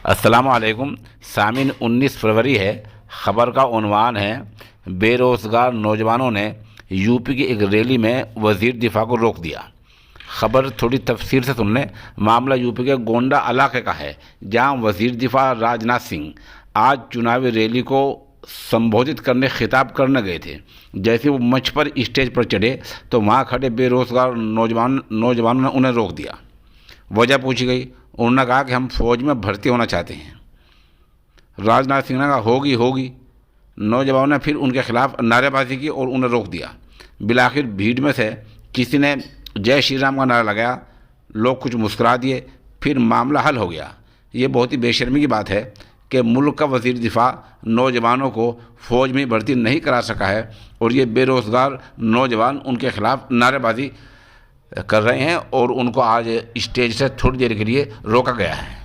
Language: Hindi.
अस्सलाम वालेकुम सामिन 19 फरवरी है। ख़बर का उन्वान है बेरोज़गार नौजवानों ने यूपी की एक रैली में वज़ीर दिफा को रोक दिया। ख़बर थोड़ी तफसील से सुन लें। मामला यूपी के गोंडा इलाके का है, जहां वज़ीर दिफा राजनाथ सिंह आज चुनावी रैली को संबोधित करने खिताब करने गए थे। जैसे वो मंच पर स्टेज पर चढ़े तो वहां खड़े बेरोज़गार नौजवानों ने उन्हें रोक दिया। वजह पूछी गई। उन्होंने कहा कि हम फौज में भर्ती होना चाहते हैं। राजनाथ सिंह ने कहा होगी होगी। नौजवानों ने फिर उनके खिलाफ नारेबाजी की और उन्हें रोक दिया। बिलाखिर भीड़ में से किसी ने जय श्री राम का नारा लगाया। लोग कुछ मुस्कुरा दिए, फिर मामला हल हो गया। ये बहुत ही बेशर्मी की बात है कि मुल्क का वज़ीर दिफा नौजवानों को फ़ौज में भर्ती नहीं करा सका है और ये बेरोज़गार नौजवान उनके खिलाफ नारेबाजी कर रहे हैं और उनको आज स्टेज से थोड़ी देर के लिए रोका गया है।